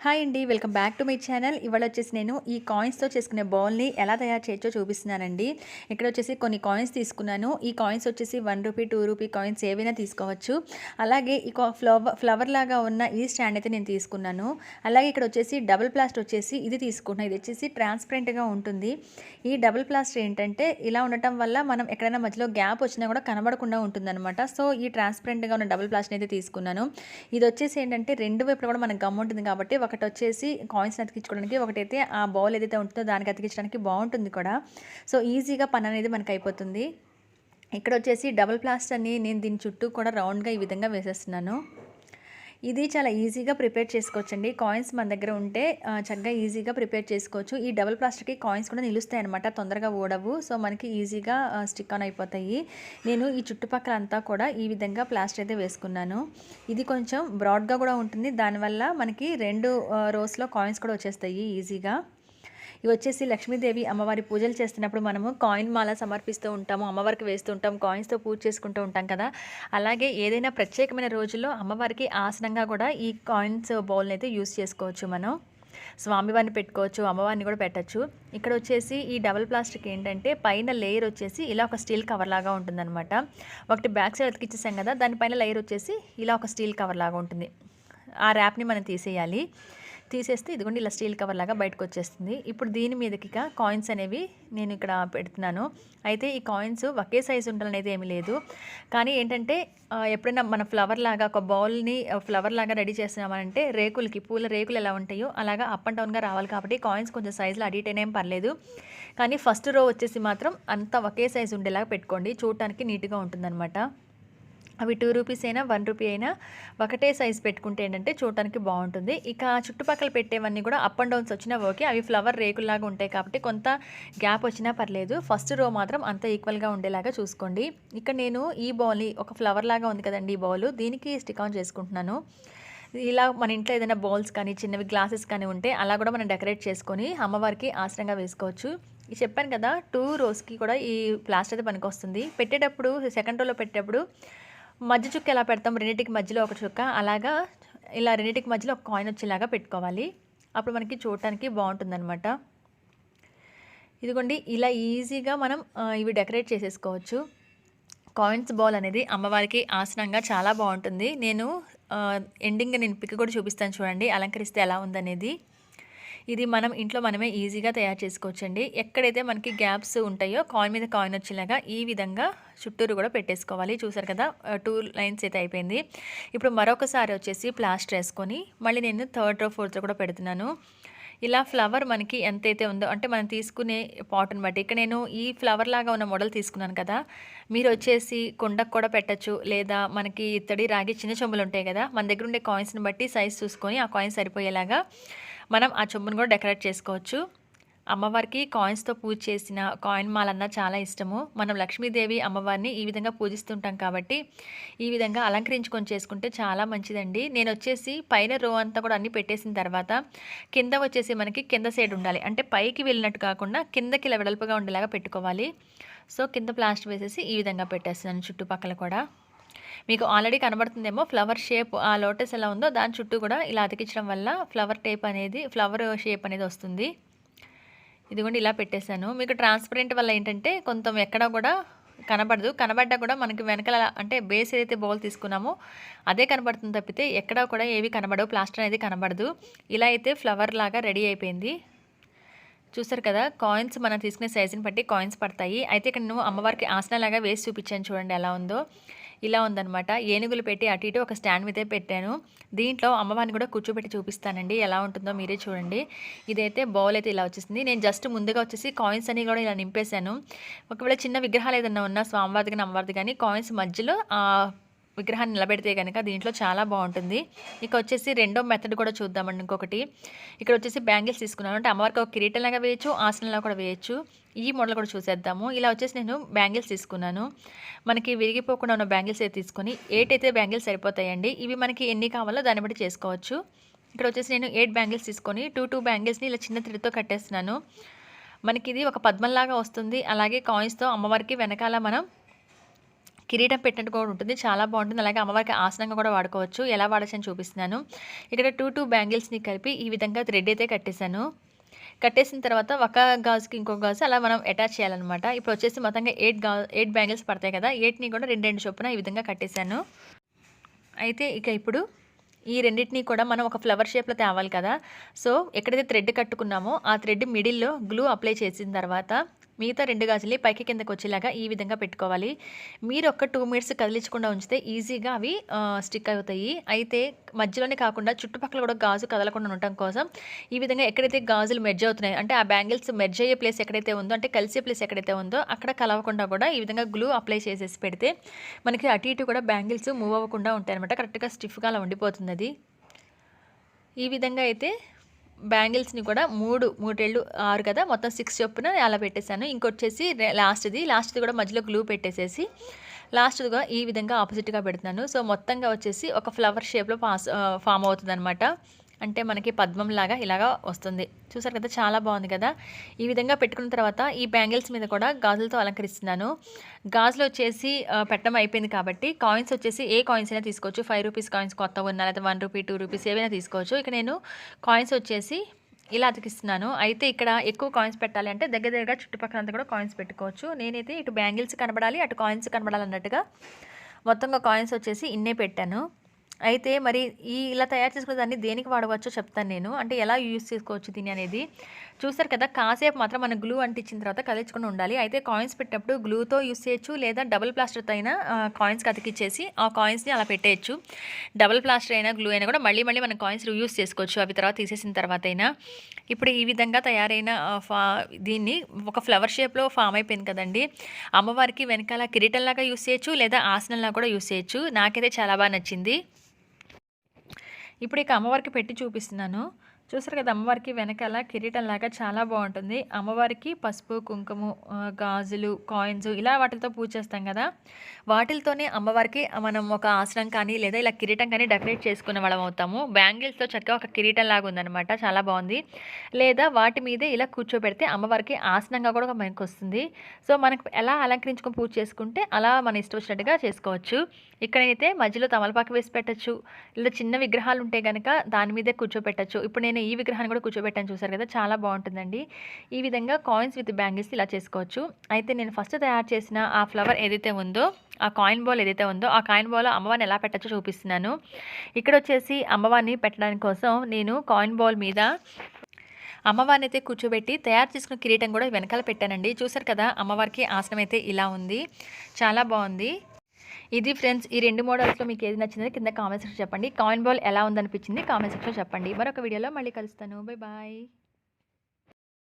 Hi అండి. Welcome back to my channel. ఇవాళ వచ్చేసి నేను ఈ కాయిన్స్‌తో చేసుకునే బౌల్‌ని ఎలా తయారు చేయొచ్చో చూపిస్తున్నానండి. ఇక్కడ వచ్చేసి కొన్ని కాయిన్స్ తీసుకున్నాను. ఈ కాయిన్స్ వచ్చేసి రూ. 1, రూ. 2 కాయిన్స్ ఏవైనా తీసుకోవచ్చు. అలాగే ఈ ఫ్లవర్ లాగా ఉన్న ఈ స్టాండ్ అయితే నేను తీసుకున్నాను. అలాగే ఇక్కడ వచ్చేసి డబుల్ ప్లాస్టర్ వచ్చేసి ఇది తీసుకున్నాను. ఇది వచ్చేసి ట్రాన్స్పరెంట్‌గా ఉంటుంది. ఈ డబుల్ ప్లాస్టర్ ఏంటంటే ఇలా ఉండటం వల్ల మనం ఎక్కడైనా మధ్యలో గ్యాప్ వచ్చినా కూడా కనబడకుండా ఉంటుందన్నమాట. సో ఈ ట్రాన్స్పరెంట్‌గా ఉన్న డబుల్ ప్లాస్టర్‌ని అయితే తీసుకున్నాను. ఇది వచ్చేసి ఏంటంటే రెండు వైపులా కూడా మనకు గమ్ ఉంటుంది కాబట్టి ఒకటొచ్చేసి కాయిన్స్‌ని అతికించుకోవడానికి, ఒకటైతే ఆ బౌల్ ఏదైతే ఉంటుందో దానికి అతికించడానికి బావుంటుంది కూడా. సో, ఈజీగా పననేది మనకయిపోతుంది. ఇక్కడొచ్చేసి డబుల్ ప్లాస్టర్‌ని నేను దీని చుట్టూ కూడా రౌండ్‌గా ఈ విధంగా వేసేస్తున్నాను. ఇది చాలా ఈజీగా ప్రిపేర్ చేసుకోవచ్చండి. కాయిన్స్ మన దగ్గర ఉంటే చక్కగా ఈజీగా ప్రిపేర్ చేసుకోవచ్చు. ఈ డబుల్ ప్లాస్టర్‌కి కాయిన్స్ కూడా నిలుస్తాయన్నమాట. తొందరగా ఊడవు. సో, మనకి ఈజీగా స్టిక్ ఆన్ అయిపోతాయి. నేను ఈ చుట్టుపక్కల అంతా కూడా ఈ విధంగా ప్లాస్టర్ అయితే వేసుకున్నాను. ఇది కొంచెం బ్రాడ్‌గా కూడా ఉంటుంది. దానివల్ల మనకి 2 రోస్‌లో కాయిన్స్ కూడా వచ్చేస్తాయి ఈజీగా. ఇవి వచ్చేసి లక్ష్మీదేవి అమ్మవారి పూజలు చేస్తున్నప్పుడు మనము కాయిన్ మాల సమర్పిస్తూ ఉంటాము, అమ్మవారికి వేస్తూ ఉంటాం, కాయిన్స్‌తో పూజ చేసుకుంటూ ఉంటాం కదా. అలాగే ఏదైనా ప్రత్యేకమైన రోజుల్లో అమ్మవారికి ఆసనంగా కూడా ఈ కాయిన్స్ బౌల్‌ని అయితే యూజ్ చేసుకోవచ్చు మనం. స్వామివారిని పెట్టుకోవచ్చు, అమ్మవారిని కూడా పెట్టచ్చు. ఇక్కడ వచ్చేసి ఈ డబుల్ ప్లాస్టిక్ ఏంటంటే పైన లేయర్ వచ్చేసి ఇలా ఒక స్టీల్ కవర్ లాగా ఉంటుందన్నమాట. ఒకటి బ్యాక్ సైడ్ అతికిచ్చేసాం కదా, దానిపైన లేయర్ వచ్చేసి ఇలా ఒక స్టీల్ కవర్ లాగా ఉంటుంది. ఆ ర్యాప్‌ని మనం తీసేయాలి. తీసేస్తే ఇదిగోండి ఇలా స్టీల్ కవర్ లాగా బయటకు వచ్చేస్తుంది. ఇప్పుడు దీని మీదకి కాయిన్స్ అనేవి నేను ఇక్కడ పెడుతున్నాను. అయితే ఈ కాయిన్స్ ఒకే సైజు ఉండాలనేది ఏమీ లేదు. కానీ ఏంటంటే ఎప్పుడైనా మన ఫ్లవర్ లాగా ఒక బౌల్‌ని ఫ్లవర్ లాగా రెడీ చేస్తున్నామంటే రేకులకి పూల రేకులు ఎలా ఉంటాయో అలాగా అప్ అండ్ డౌన్‌గా రావాలి కాబట్టి కాయిన్స్ కొంచెం సైజులో అటు ఇటు అయినా ఏం పర్లేదు. కానీ ఫస్ట్ రో వచ్చేసి మాత్రం అంతా ఒకే సైజు ఉండేలాగా పెట్టుకోండి. చూడటానికి నీట్‌గా ఉంటుందన్నమాట. అవి రూ. 2 అయినా, రూ. 1 అయినా ఒకటే సైజ్ పెట్టుకుంటే ఏంటంటే చూడటానికి బాగుంటుంది. ఇక చుట్టుపక్కల పెట్టేవన్నీ కూడా అప్ అండ్ డౌన్స్ వచ్చినా ఓకే. అవి ఫ్లవర్ రేకుల్లాగా ఉంటాయి కాబట్టి కొంత గ్యాప్ వచ్చినా పర్లేదు. ఫస్ట్ రో మాత్రం అంత ఈక్వల్‌గా ఉండేలాగా చూసుకోండి. ఇక్కడ నేను ఈ బౌల్‌ని ఒక ఫ్లవర్ లాగా ఉంది కదండీ ఈ బౌలు, దీనికి స్టిక్ ఆన్ చేసుకుంటున్నాను. ఇలా మన ఇంట్లో ఏదైనా బౌల్స్ కానీ, చిన్నవి గ్లాసెస్ కానీ ఉంటే అలా కూడా మనం డెకరేట్ చేసుకొని అమ్మవారికి ఆసనంగా వేసుకోవచ్చు. చెప్పాను కదా 2 రోస్‌కి కూడా ఈ ప్లాస్టర్ అయితే పనికొస్తుంది. పెట్టేటప్పుడు సెకండ్ రోలో పెట్టేటప్పుడు మధ్య చుక్క ఎలా పెడతాం, రెండిటికి మధ్యలో ఒక చుక్క అలాగా ఇలా రెండిటికి మధ్యలో ఒక కాయిన్ వచ్చేలాగా పెట్టుకోవాలి. అప్పుడు మనకి చూడటానికి బాగుంటుందన్నమాట. ఇదిగోండి ఇలా ఈజీగా మనం ఇవి డెకరేట్ చేసేసుకోవచ్చు. కాయిన్స్ బౌల్ అనేది అమ్మవారికి ఆసనంగా చాలా బాగుంటుంది. నేను ఎండింగ్ నేను పిక్ కూడా చూపిస్తాను చూడండి, అలంకరిస్తే ఎలా ఉందనేది. ఇది మనం ఇంట్లో మనమే ఈజీగా తయారు చేసుకోవచ్చండి. ఎక్కడైతే మనకి గ్యాప్స్ ఉంటాయో కాయిన్ మీద కాయిన్ వచ్చేలాగా ఈ విధంగా చుట్టూరు కూడా పెట్టేసుకోవాలి. చూసారు కదా 2 లైన్స్ అయితే అయిపోయింది. ఇప్పుడు మరొకసారి వచ్చేసి ప్లాస్టర్ వేసుకొని మళ్ళీ నేను థర్డ్ రో ఫోర్త్ రో కూడా పెడుతున్నాను. ఇలా ఫ్లవర్ మనకి ఎంతైతే ఉందో అంటే మనం తీసుకునే పాట్ని బట్టి, ఇక్కడ నేను ఈ ఫ్లవర్ లాగా ఉన్న మోడల్ తీసుకున్నాను కదా, మీరు వచ్చేసి కుండకు కూడా పెట్టచ్చు. లేదా మనకి ఇత్తడి రాగి చిన్న చెంబులు ఉంటాయి కదా, మన దగ్గర ఉండే కాయిన్స్ని బట్టి సైజ్ చూసుకొని ఆ కాయిన్స్ సరిపోయేలాగా మనం ఆ చెంబును కూడా డెకరేట్ చేసుకోవచ్చు. అమ్మవారికి కాయిన్స్‌తో పూజ చేసిన కాయిన్ మాలన్నా చాలా ఇష్టము. మనం లక్ష్మీదేవి అమ్మవారిని ఈ విధంగా పూజిస్తుంటాం కాబట్టి ఈ విధంగా అలంకరించుకొని చేసుకుంటే చాలా మంచిదండి. నేనొచ్చేసి పైన రో అంతా కూడా అన్నీ పెట్టేసిన తర్వాత కింద వచ్చేసి మనకి కింద సైడ్ ఉండాలి. అంటే పైకి వెళ్ళినట్టు కాకుండా కిందకి ఇలా వెడల్పుగా ఉండేలాగా పెట్టుకోవాలి. సో, కింద ప్లాస్టర్ వేసేసి ఈ విధంగా పెట్టేస్తున్నాను చుట్టుపక్కల కూడా. మీకు ఆల్రెడీ కనబడుతుందేమో ఫ్లవర్ షేప్ ఆ లోటస్ ఎలా ఉందో దాని చుట్టూ కూడా ఇలా అతికించడం వల్ల ఫ్లవర్ షేప్ అనేది వస్తుంది. ఇదిగోండి ఇలా పెట్టేశాను. మీకు ట్రాన్స్పరెంట్ వల్ల ఏంటంటే కొంచెం ఎక్కడ కూడా కనబడదు. కనబడ్డా కూడా మనకి వెనకాల అంటే బేస్ ఏదైతే బౌల్ తీసుకున్నామో అదే కనబడుతుంది తప్పితే ఎక్కడా కూడా ఏవి కనబడవు. ప్లాస్టర్ అనేది కనబడదు. ఇలా అయితే ఫ్లవర్ లాగా రెడీ అయిపోయింది. చూసారు కదా, కాయిన్స్ మనం తీసుకునే సైజుని బట్టి కాయిన్స్ పడతాయి. అయితే ఇక్కడ నేను అమ్మవారికి ఆసనలాగా వేసి చూపించాను చూడండి ఎలా ఉందో. ఇలా ఉందనమాట. ఏనుగులు పెట్టి అటు ఇటు ఒక స్టాండ్ మీదే పెట్టాను. దీంట్లో అమ్మవారిని కూడా కూర్చోబెట్టి చూపిస్తానండి ఎలా ఉంటుందో మీరే చూడండి. ఇదైతే బౌల్ అయితే ఇలా వచ్చేసింది. నేను జస్ట్ ముందుగా వచ్చేసి కాయిన్స్ అన్ని కూడా ఇలా నింపేశాను. ఒకవేళ చిన్న విగ్రహాలు ఏదైనా ఉన్నా స్వామివారిది కానీ అమ్మవారిది కానీ కాయిన్స్ మధ్యలో విగ్రహాన్ని నిలబెడితే కనుక దీంట్లో చాలా బాగుంటుంది. ఇక వచ్చేసి రెండో మెథడ్ కూడా చూద్దామండి. ఇంకొకటి ఇక్కడ వచ్చేసి బ్యాంగిల్స్ తీసుకున్నాను. అంటే అమ్మవారికి ఒక కిరీటంలాగా వేయచ్చు, ఆసనంలా కూడా వేయచ్చు. ఈ మోడల్ కూడా చూసేద్దాము. ఇలా వచ్చేసి నేను బ్యాంగిల్స్ తీసుకున్నాను. మనకి విరిగిపోకుండా ఉన్న బ్యాంగిల్స్ అయితే తీసుకొని 8 అయితే బ్యాంగిల్స్ సరిపోతాయండి. ఇవి మనకి ఎన్ని కావాలో దాన్ని బట్టి చేసుకోవచ్చు. ఇక్కడ వచ్చేసి నేను 8 బ్యాంగిల్స్ తీసుకొని 2 బ్యాంగిల్స్ని ఇలా చిన్న థ్రెడ్తో కట్టేస్తున్నాను. మనకి ఇది ఒక పద్మంలాగా వస్తుంది. అలాగే కాయిన్స్తో అమ్మవారికి వెనకాల మనం కిరీటం పెట్టినట్టు కూడా ఉంటుంది. చాలా బాగుంటుంది. అలాగే అమ్మవారికి ఆసనంగా కూడా వాడుకోవచ్చు. ఎలా వాడొచ్చని చూపిస్తున్నాను. ఇక్కడ 2 బ్యాంగిల్స్‌ని కలిపి ఈ విధంగా థ్రెడ్ అయితే కట్టేసాను. కట్టేసిన తర్వాత ఒక గాజుకి ఇంకొక గాజు అలా మనం అటాచ్ చేయాలన్నమాట. ఇప్పుడు వచ్చేసి మొత్తంగా 8 బ్యాంగిల్స్ పడతాయి కదా! 8ని కూడా 2, 2 చొప్పున ఈ విధంగా కట్టేసాను. అయితే ఇక ఇప్పుడు ఈ రెండిటిని కూడా మనం ఒక ఫ్లవర్ షేప్‌లో తేవాలి కదా! సో, ఎక్కడైతే థ్రెడ్ కట్టుకున్నామో ఆ థ్రెడ్ మిడిల్‌లో గ్లూ అప్లై చేసిన తర్వాత మిగతా 2 గాజుల్ని పైకి కిందకి వచ్చేలాగా ఈ విధంగా పెట్టుకోవాలి. మీరు ఒక 2 మినిట్స్ కదిలించకుండా ఉంచితే ఈజీగా అవి స్టిక్ అవుతాయి. అయితే మధ్యలోనే కాకుండా చుట్టుపక్కల కూడా గాజు కదలకుండా ఉండటం కోసం ఈ విధంగా ఎక్కడైతే గాజులు మెర్జ్ అవుతున్నాయో అంటే ఆ బ్యాంగిల్స్ మెర్జ్ అయ్యే ప్లేస్ ఎక్కడైతే ఉందో అంటే కలిసే ప్లేస్ ఎక్కడైతే ఉందో అక్కడ కలవకుండా కూడా ఈ విధంగా గ్లూ అప్లై చేసేసి పెడితే మనకి అటు ఇటు కూడా బ్యాంగిల్స్ మూవ్ అవ్వకుండా ఉంటాయన్నమాట. కరెక్ట్‌గా స్టిఫ్‌గా అలా ఉండిపోతుంది అది. ఈ విధంగా అయితే బ్యాంగిల్స్‌ని కూడా 3 6 కదా! మొత్తం 6 చొప్పున అలా పెట్టేసాను. ఇంకొచ్చేసి లాస్ట్‌ది కూడా మధ్యలో గ్లూ పెట్టేసేసి లాస్ట్‌దిగా ఈ విధంగా ఆపోజిట్‌గా పెడుతున్నాను. సో, మొత్తంగా వచ్చేసి ఒక ఫ్లవర్ షేప్‌లో ఫార్మ్ అవుతుందనమాట. అంటే మనకి పద్మంలాగా ఇలాగా వస్తుంది. చూసారు కదా! చాలా బాగుంది కదా! ఈ విధంగా పెట్టుకున్న తర్వాత ఈ బ్యాంగిల్స్ మీద కూడా గాజులతో అలంకరిస్తున్నాను. గాజులు వచ్చేసి పెట్టడం అయిపోయింది కాబట్టి కాయిన్స్ వచ్చేసి ఏ కాయిన్స్ అయినా తీసుకోవచ్చు. 5 రూపీస్ కాయిన్స్ కొత్తగా ఉన్నా లేదా 1 రూపీ, 2 రూపీస్ ఏవైనా తీసుకోవచ్చు. ఇక నేను కాయిన్స్ వచ్చేసి ఇలా అతికిస్తున్నాను. అయితే ఇక్కడ ఎక్కువ కాయిన్స్ పెట్టాలి అంటే దగ్గరగా చుట్టుపక్కలంతా కూడా కాయిన్స్ పెట్టుకోవచ్చు. నేనైతే ఇటు బ్యాంగిల్స్ కనబడాలి, అటు కాయిన్స్ కనబడాలి అన్నట్టుగా మొత్తంగా కాయిన్స్ వచ్చేసి ఇన్నే పెట్టాను. అయితే మరి ఇలా తయారు చేసుకున్న దాన్ని దేనికి వాడవచ్చో చెప్తాను నేను. అంటే ఎలా యూజ్ చేసుకోవచ్చు దీన్ని అనేది. చూసారు కదా! కాసేపు మాత్రం మనం గ్లూ అంటించిన తర్వాత కదిలించకుండా ఉండాలి. అయితే కాయిన్స్ పెట్టినప్పుడు గ్లూతో యూజ్ చేయొచ్చు లేదా డబుల్ ప్లాస్టర్‌తో అయినా కాయిన్స్‌కి అతికిచ్చేసి ఆ కాయిన్స్‌ని అలా పెట్టేయచ్చు. డబుల్ ప్లాస్టర్ అయినా గ్లూ అయినా కూడా మళ్ళీ మనం కాయిన్స్ రీయూజ్ చేసుకోవచ్చు. అవి తర్వాత తీసేసిన తర్వాతైనా. ఇప్పుడు ఈ విధంగా తయారైన దీన్ని ఒక ఫ్లవర్ షేప్‌లో ఫామ్ అయిపోయింది కదండీ! అమ్మవారికి వెనకాల కిరీటంలాగా యూజ్ చేయొచ్చు లేదా ఆసనంలాగా కూడా యూజ్ చేయొచ్చు. నాకైతే చాలా బాగా నచ్చింది. ఇప్పుడు ఇక అమ్మవారికి పెట్టి చూపిస్తున్నాను. చూసారు కదా! అమ్మవారికి వెనకాల కిరీటంలాగా చాలా బాగుంటుంది. అమ్మవారికి పసుపు, కుంకుమ, గాజులు, కాయిన్స్ ఇలా వాటితో పూజ చేస్తాం కదా! వాటిలతోనే అమ్మవారికి మనం ఒక ఆసనం కానీ లేదా ఇలా కిరీటం కానీ డెకరేట్ చేసుకునే వాళ్ళం అవుతాము. బ్యాంగిల్స్‌తో చక్కగా ఒక కిరీటంలాగా ఉందనమాట. చాలా బాగుంది. లేదా వాటి మీదే ఇలా కూర్చోబెడితే అమ్మవారికి ఆసనంగా కూడా పనికొస్తుంది. సో, మనకు ఎలా అలంకరించుకొని పూజ చేసుకుంటే అలా మన ఇష్టం వచ్చినట్టుగా చేసుకోవచ్చు. ఇక్కడైతే మధ్యలో తమలపాకు వేసి పెట్టొచ్చు. లేదా చిన్న విగ్రహాలు ఉంటే గనక దాని మీదే కూర్చోపెట్టొచ్చు. ఇప్పుడు నేను ఈ విగ్రహాన్ని కూడా కూర్చోబెట్టాను చూసారు కదా! చాలా బాగుంటుందండి. ఈ విధంగా కాయిన్స్ విత్ బ్యాంగిల్స్ ఇలా చేసుకోవచ్చు. అయితే నేను ఫస్ట్ తయారు చేసిన ఆ ఫ్లవర్ ఏదైతే ఉందో ఆ కాయిన్ బాల్ ఏదైతే ఉందో ఆ కాయిన్ బాల్‌లో అమ్మవారిని ఎలా పెట్టొచ్చో చూపిస్తున్నాను. ఇక్కడ వచ్చేసి అమ్మవారిని పెట్టడానికి కోసం నేను కాయిన్ బాల్ మీద అమ్మవారిని అయితే కూర్చోబెట్టి తయారు చేసుకున్న కిరీటం కూడా వెనకాల పెట్టానండి. చూసారు కదా! అమ్మవారికి ఆసనం అయితే ఇలా ఉంది. చాలా బాగుంది. ఇది ఫ్రెండ్స్ ఈ 2 మోడల్స్‌లో మీకు ఏది నచ్చిందో కింద కామెంట్ సెక్షన్‌లో చెప్పండి. కాయిన్ బాల్ ఎలా ఉందనిపించింది కామెంట్ సెక్షన్‌లో చెప్పండి. మరొక వీడియోలో మళ్ళీ కలుస్తాను. బాయ్.